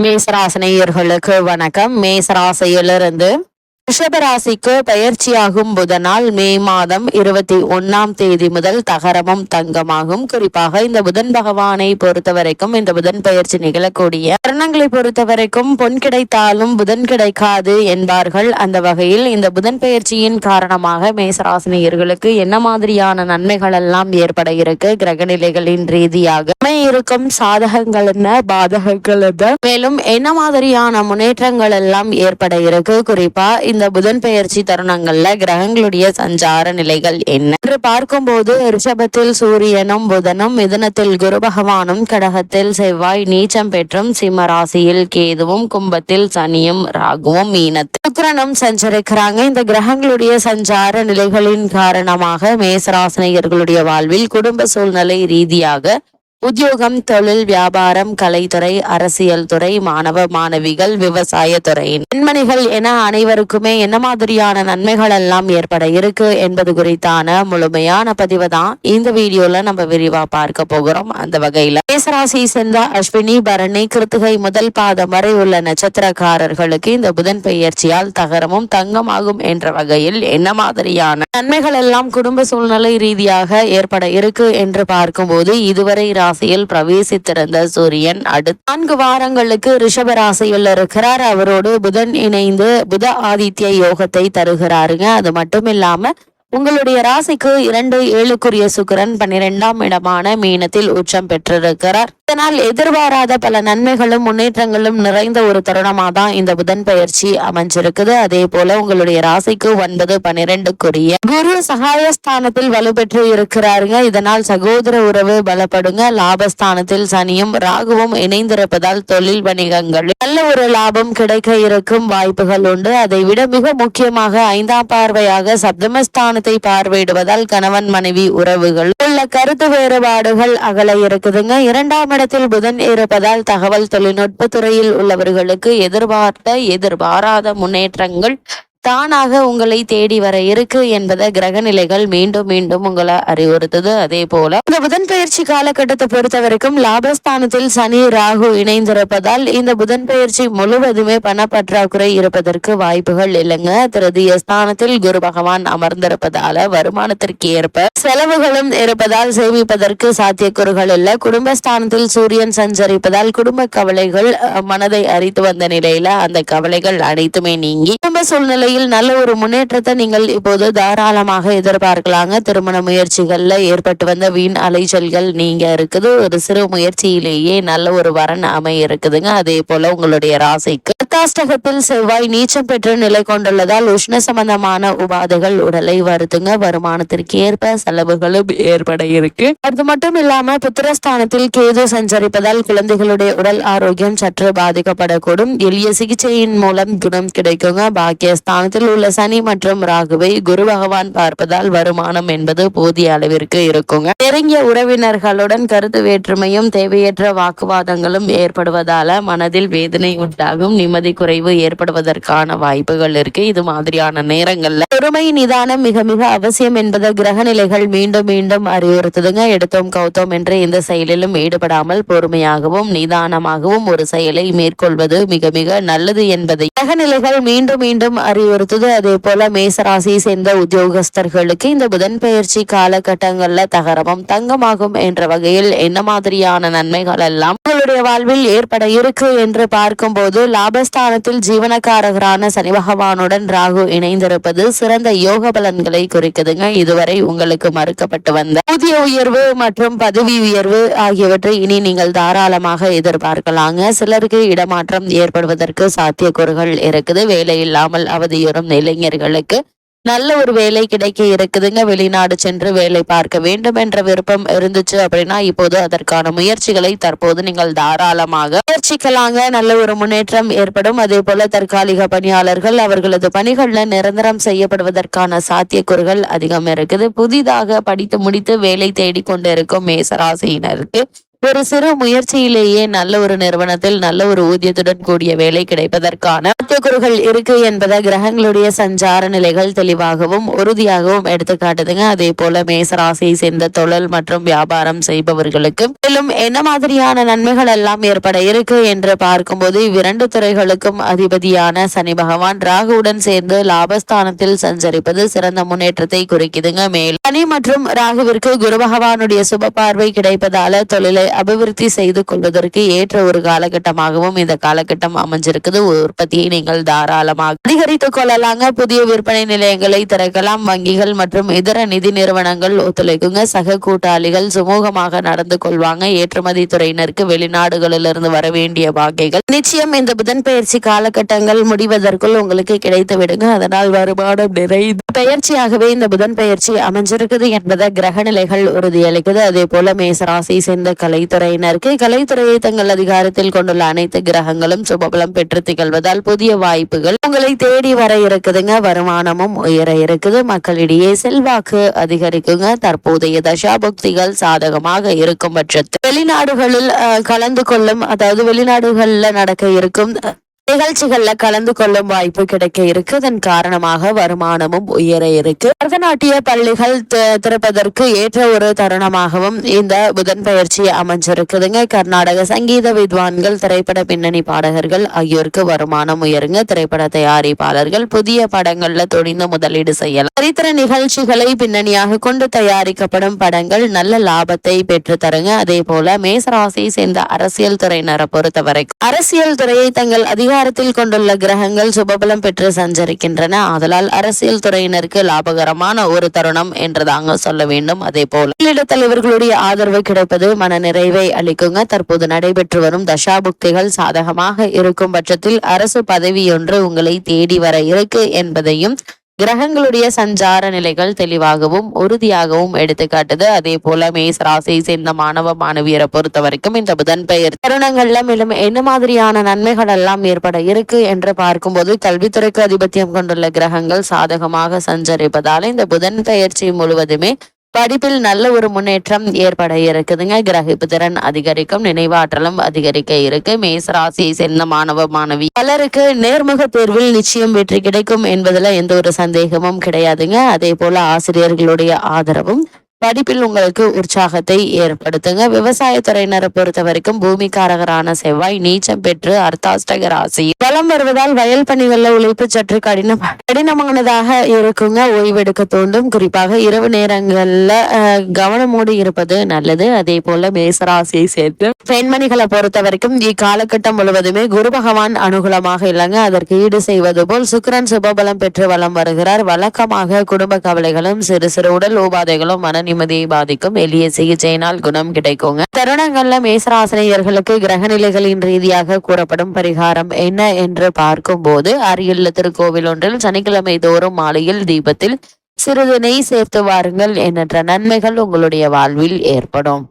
மேசராசினியர்களுக்கு வணக்கம். மேசராசியிலிருந்து ரிஷபராசிக்கு பயிற்சியாகும் புதனால் மே மாதம் 21 முதல் தகரமும் தங்கமாகும். குறிப்பாக இந்த புதன் பகவானை பொறுத்த வரைக்கும் இந்த புதன் பயிற்சி நிகழக்கூடிய தருணங்களை பொறுத்த வரைக்கும் பொன் கிடைத்தாலும் புதன் கிடைக்காது என்பார்கள். அந்த வகையில் இந்த புதன் பயிற்சியின் காரணமாக மேசராசினியர்களுக்கு என்ன மாதிரியான நன்மைகள் எல்லாம் ஏற்பட இருக்கு, கிரகநிலைகளின் ரீதியாக இருக்கும் சாதகங்கள் என்ன, பாதகங்கள் என்ன, மேலும் என்ன மாதிரியான முன்னேற்றங்கள் எல்லாம் ஏற்பட இருக்கு, குறிப்பா இந்த புதன் பெயர்ச்சி தருணங்கள்ல கிரகங்களுடைய சஞ்சார நிலைகள் என்ன என்று பார்க்கும்போது ரிஷபத்தில் சூரியனும் புதனும், மிதுனத்தில் குரு பகவானும், கடகத்தில் செவ்வாய் நீச்சம் பெற்றும், சிம்ம ராசியில் கேதுவும், கும்பத்தில் சனியும் ராகுவும், மீனத்தில் சுக்கிரனும் சஞ்சரிக்கிறாங்க. இந்த கிரகங்களுடைய சஞ்சார நிலைகளின் காரணமாக மேசராசினியர்களுடைய வாழ்வில் குடும்ப சூழ்நிலை ரீதியாக உத்தியோகம், தொழில், வியாபாரம், கலைத்துறை, அரசியல் துறை, மாணவ மாணவிகள், விவசாய துறையின் பெண்மணிகள் என அனைவருக்குமே என்ன மாதிரியான நன்மைகள் எல்லாம் ஏற்பட இருக்கு என்பது குறித்தான முழுமையான பதிவு தான் இந்த வீடியோல நம்ம விரிவா பார்க்க போகிறோம். அந்த வகையில மேசராசி சேர்ந்த அஸ்வினி, பரணி, கிருத்திகை முதல் பாதம் வரை உள்ள நட்சத்திரக்காரர்களுக்கு இந்த புதன் பெயர்ச்சியால் தகரமும் தங்கமாகும் என்ற வகையில் என்ன மாதிரியான நன்மைகள் எல்லாம் குடும்ப சூழ்நிலை ரீதியாக ஏற்பட இருக்கு என்று பார்க்கும்போது இதுவரை ராசியில் பிரவேசித்திருந்த சூரியன் அடுத்த 4 வாரங்களுக்கு ரிஷப ராசியில் இருக்கிறார். அவரோடு புதன் இணைந்து புத ஆதித்ய யோகத்தை தருகிறாருங்க. அது மட்டும் இல்லாம உங்களுடைய ராசிக்கு 2-7 சுக்கிரன் 12ஆம் இடமான மீனத்தில் உச்சம் பெற்றிருக்கிறார். இதனால் எதிர்பாராத பல நன்மைகளும் முன்னேற்றங்களும் நிறைந்த ஒரு தருணமாக தான் இந்த புதன் பயிற்சி அமைஞ்சிருக்குது. அதே போல உங்களுடைய ராசிக்கு 9-12 குரு சகாயஸ்தானத்தில் வலுப்பெற்று இருக்கிறாருங்க. இதனால் சகோதர உறவு பலப்படுங்க. லாபஸ்தானத்தில் சனியும் ராகுவும் இணைந்திருப்பதால் தொழில் வணிகங்கள் நல்ல ஒரு லாபம் கிடைக்க இருக்கும் வாய்ப்புகள் உண்டு. அதை விட மிக முக்கியமாக 5ஆம் பார்வையாக சப்தமஸ்தானத்தை பார்வையிடுவதால் கணவன் மனைவி உறவுகள் உள்ள கருத்து வேறுபாடுகள் அகல இருக்குதுங்க. 2ஆம் இடத்தில் புதன் இருப்பதால் தகவல் தொழில்நுட்ப துறையில் உள்ளவர்களுக்கு எதிர்பாராத முன்னேற்றங்கள் தானாக உங்களை தேடி வர இருக்கு என்பதை கிரக நிலைகள் மீண்டும் மீண்டும் உங்களை அறிவுறுத்துது. அதே போல இந்த புதன் பயிற்சி காலகட்டத்தை பொறுத்த வரைக்கும் லாபஸ்தானத்தில் சனி ராகு இணைந்திருப்பதால் இந்த புதன் பயிற்சி முழுவதுமே பணப்பற்றாக்குறை இருப்பதற்கு வாய்ப்புகள் இல்லைங்க. திருதிய ஸ்தானத்தில் குரு பகவான் அமர்ந்திருப்பதால வருமானத்திற்கு ஏற்ப செலவுகளும் இருப்பதால் சேமிப்பதற்கு சாத்தியக்கூறுகள் இல்லை. குடும்பஸ்தானத்தில் சூரியன் சஞ்சரிப்பதால் குடும்ப கவலைகள் மனதை அரித்து வந்த நிலையில அந்த கவலைகள் அனைத்துமே நீங்கி குடும்ப சூழ்நிலை நல்ல ஒரு முன்னேற்றத்தை நீங்கள் இப்போது தாராளமாக எதிர்பார்க்கலாங்க. திருமண முயற்சிகள்ல ஏற்பட்டு வந்த வீண் அலைச்சல்கள் நீங்க இருக்குது. ஒரு சிறு முயற்சியிலேயே நல்ல ஒரு வரன் அமைய இருக்குதுங்க. அதே போல உங்களுடைய ராசிக்கு அஷ்டகத்தில் செவ்வாய் நீச்சம் பெற்று நிலை கொண்டுள்ளதால் உஷ்ண சம்பந்தமான உபாதைகள் உடலை வருத்துங்க. வருமானத்திற்கு ஏற்ப செலவுகளும் ஏற்பட இருக்கு. அது மட்டும் இல்லாம புத்திரஸ்தானத்தில் கேது சஞ்சரிப்பதால் குழந்தைகளுடைய உடல் ஆரோக்கியம் சற்று பாதிக்கப்படக்கூடும். எளிய சிகிச்சையின் மூலம் குணம் கிடைக்குங்க. பாக்கியஸ்தான உள்ள சனி மற்றும் ராகுவை குரு பகவான் பார்ப்பதால் வருமானம் என்பது போதிய அளவிற்கு இருக்குங்க. நெருங்கிய உறவினர்களுடன் கருத்து வேற்றுமையும் தேவையற்ற வாக்குவாதங்களும் ஏற்படுவதால மனதில் வேதனை உண்டாகும். நிம்மதி குறைவு ஏற்படுவதற்கான வாய்ப்புகள் இருக்கு. இது மாதிரியான நேரங்கள்ல பொறுமை நிதானம் மிக மிக அவசியம் என்பதை கிரக நிலைகள் மீண்டும் மீண்டும் அறிவுறுத்துதுங்க. எடுத்தோம் கௌத்தோம் என்ற எந்த செயலிலும் ஈடுபடாமல் பொறுமையாகவும் நிதானமாகவும் ஒரு செயலை மேற்கொள்வது மிக மிக நல்லது என்பதை கிரக நிலைகள் மீண்டும் மீண்டும் அறிவுறுத்துது. அதே போல மேசராசியை சேர்ந்த உத்தியோகஸ்தர்களுக்கு இந்த புதன் பயிற்சி காலகட்டங்கள்ல தகரமும் தங்கமாகும் என்ற வகையில் என்ன மாதிரியான நன்மைகள் எல்லாம் உங்களுடைய வாழ்வில் ஏற்பட இருக்கு என்று பார்க்கும்போது லாபஸ்தானத்தில் ஜீவனக்காரகரான சனி பகவானுடன் ராகு இணைந்திருப்பது சிறந்த யோக பலன்களை குறிக்குதுங்க. இதுவரை உங்களுக்கு மறுக்கப்பட்டு வந்த ஊதிய உயர்வு மற்றும் பதவி உயர்வு ஆகியவற்றை இனி நீங்கள் தாராளமாக எதிர்பார்க்கலாங்க. சிலருக்கு இடமாற்றம் ஏற்படுவதற்கு சாத்தியக்கூறுகள் இருக்குது. வேலை இல்லாமல் அவதியுறும் இளைஞர்களுக்கு நல்ல ஒரு வேலை கிடைக்க இருக்குதுங்க. வெளிநாடு சென்று வேலை பார்க்க வேண்டும் என்ற விருப்பம் இருந்துச்சு அப்படின்னா இப்போது அதற்கான முயற்சிகளை தற்போது நீங்கள் தாராளமாக முயற்சிக்கலாங்க. நல்ல ஒரு முன்னேற்றம் ஏற்படும். அதே போல தற்காலிக பணியாளர்கள் அவர்களது பணிகள்ல நிரந்தரம் செய்யப்படுவதற்கான சாத்தியக்கூறுகள் அதிகம் இருக்குது. புதிதாக படித்து முடித்து வேலை தேடிக்கொண்டு இருக்கும் மேசராசியினருக்கு ஒரு சிறு முயற்சியிலேயே நல்ல ஒரு நிறுவனத்தில் நல்ல ஒரு ஊதியத்துடன் கூடிய வேலை கிடைப்பதற்கான சாத்தியக்கூறுகள் இருக்கு என்பதை கிரகங்களுடைய சஞ்சார நிலைகள் தெளிவாகவும் உறுதியாகவும் எடுத்துக்காட்டுதுங்க. அதே போல மேசராசியை சேர்ந்த தொழில் மற்றும் வியாபாரம் செய்பவர்களுக்கு மேலும் என்ன மாதிரியான நன்மைகள் எல்லாம் ஏற்பட இருக்கு என்று பார்க்கும்போது இவ்விரண்டு துறைகளுக்கும் அதிபதியான சனி பகவான் ராகுவுடன் சேர்ந்து லாபஸ்தானத்தில் சஞ்சரிப்பது சிறந்த முன்னேற்றத்தை குறிக்குதுங்க. மேலும் சனி மற்றும் ராகுவிற்கு குரு பகவானுடைய சுப பார்வை கிடைப்பதால தொழிலை அபிவிருத்தி செய்து கொள்வதற்கு ஏற்ற ஒரு காலகட்டமாகவும் இந்த காலகட்டம் அமைஞ்சிருக்குது. உற்பத்தியை நீங்கள் தாராளமாக அதிகரித்துக் கொள்ளலாங்க. புதிய விற்பனை நிலையங்களை திறக்கலாம். வங்கிகள் மற்றும் இதர நிதி நிறுவனங்கள் ஒத்துழைக்குங்க. சக கூட்டாளிகள் சுமூகமாக நடந்து கொள்வாங்க. ஏற்றுமதி துறையினருக்கு வெளிநாடுகளிலிருந்து வர வேண்டிய பாக்கைகள் நிச்சயம் இந்த புதன் பயிற்சி காலகட்டங்கள் முடிவதற்குள் உங்களுக்கு கிடைத்து விடுங்க. அதனால் வருமானம் நிறைந்த பயிற்சியாகவே இந்த புதன் பயிற்சி அமைஞ்சிருக்குது என்பதை கிரக நிலைகள் உறுதியளிக்குது. அதே போல மேசராசி சேர்ந்த கலைத்துறையினருக்கு கலைத்துறையை தங்கள் அதிகாரத்தில் கொண்டுள்ள அனைத்து கிரகங்களும் சுபபலம் பெற்று திகழ்வதால் புதிய வாய்ப்புகள் உங்களை தேடி வர இருக்குதுங்க. வருமானமும் உயர இருக்குது. மக்களிடையே செல்வாக்கு அதிகரிக்குங்க. தற்போதைய தசாபுக்திகள் சாதகமாக இருக்கும் பட்சத்தில் வெளிநாடுகளில் கலந்து கொள்ளும், அதாவது வெளிநாடுகள்ல நடக்க இருக்கும் நிகழ்ச்சிகள்ல கலந்து கொள்ளும் வாய்ப்பு கிடைக்க இருக்கு. அதன் காரணமாக வருமானமும் உயர இருக்கு. பரதநாட்டிய பள்ளிகள் திறப்பதற்கு ஏற்ற ஒரு தருணமாகவும் இந்த புதன் பயிற்சி அமைஞ்சிருக்குதுங்க. கர்நாடக சங்கீத வித்வான்கள், திரைப்பட பின்னணி பாடகர்கள் ஆகியோருக்கு வருமானம் உயருங்க. திரைப்பட தயாரிப்பாளர்கள் புதிய படங்கள்ல துணிந்து முதலீடு செய்யலாம். சரித்திர நிகழ்ச்சிகளை பின்னணியாக கொண்டு தயாரிக்கப்படும் படங்கள் நல்ல லாபத்தை பெற்று தருங்க. அதே போல மேசராசியை சேர்ந்த அரசியல் துறையினரை பொறுத்தவரைக்கும் அரசியல் துறையை தங்கள் அதிகாரத்தில் கொண்டுள்ள கிரகங்கள் சுபபலம் பெற்று சஞ்சரிக்கின்றன. ஆதலால் அரசியல் துறையினருக்கு லாபகரமான ஒரு தருணம் என்றுதாங்க சொல்ல வேண்டும். அதே போல மேலிட தலைவர்களுடைய ஆதரவு கிடைப்பது மன நிறைவை அளிக்குங்க. தற்போது நடைபெற்று வரும் தசாபுக்திகள் சாதகமாக இருக்கும் பட்சத்தில் அரசு பதவியொன்று உங்களை தேடி வர இருக்கு என்பதையும் கிரகங்களுடைய சஞ்சார நிலைகள் தெளிவாகவும் உறுதியாகவும் எடுத்துக்காட்டுது. அதே போல மேச ராசியை சேர்ந்த மாணவ மாணவியரை பொறுத்த வரைக்கும் இந்த புதன் பெயர் தருணங்கள்ல மேலும் என்ன மாதிரியான நன்மைகள் எல்லாம் ஏற்பட இருக்கு என்று பார்க்கும்போது கல்வித்துறைக்கு அதிபத்தியம் கொண்டுள்ள கிரகங்கள் சாதகமாக சஞ்சரிப்பதால இந்த புதன் பெயர்ச்சி முழுவதுமே படிப்பில் நல்ல ஒரு முன்னேற்றம் ஏற்பட இருக்குதுங்க. கிரகிப்பு திறன் அதிகரிக்கும். நினைவாற்றலும் அதிகரிக்க இருக்கு. மேசராசியை சேர்ந்த மாணவ மாணவி பலருக்கு நேர்முக தேர்வில் நிச்சயம் வெற்றி கிடைக்கும் என்பதுல எந்த ஒரு சந்தேகமும் கிடையாதுங்க. அதே போல ஆசிரியர்களுடைய ஆதரவும் படிப்பில் உங்களுக்கு உற்சாகத்தை ஏற்படுத்துங்க. விவசாயத்துறையினரை பொறுத்த வரைக்கும் பூமிக்காரகரான செவ்வாய் நீச்சம் பெற்று அர்த்தாஷ்டக ராசி பலம் வருவதால் வயல் பணிகள்ல உழைப்பு சற்று கடினமானதாக இருக்குங்க. ஓய்வெடுக்க தோண்டும். குறிப்பாக இரவு நேரங்கள்ல கவனமோடு இருப்பது நல்லது. அதே போல மேசராசியை சேர்த்து பெண்மணிகளை பொறுத்த வரைக்கும் இக்காலகட்டம் முழுவதுமே குரு பகவான் அனுகூலமாக இல்லைங்க. அதற்கு ஈடு செய்வது போல் சுக்கிரன் சுபபலம் பெற்று வலம் வருகிறார். வழக்கமாக குடும்ப கவலைகளும் சிறு சிறு உடல் உபாதைகளும் மன நிம்மதியை பாதிக்கும். எளிய சிகிச்சையினால் குணம் கிடைக்குங்க. தருணங்கள்ல மேசராசினியர்களுக்கு கிரக நிலைகளின் ரீதியாக கூறப்படும் பரிகாரம் என்ன என்று பார்க்கும் போது அருகிலுள்ள திருக்கோவில் ஒன்றில் சனிக்கிழமை தோறும் மாலையில் தீபத்தில் சிறிது நெய் சேர்த்து வாருங்கள் எண்ணற்ற நன்மைகள் உங்களுடைய வாழ்வில் ஏற்படும்.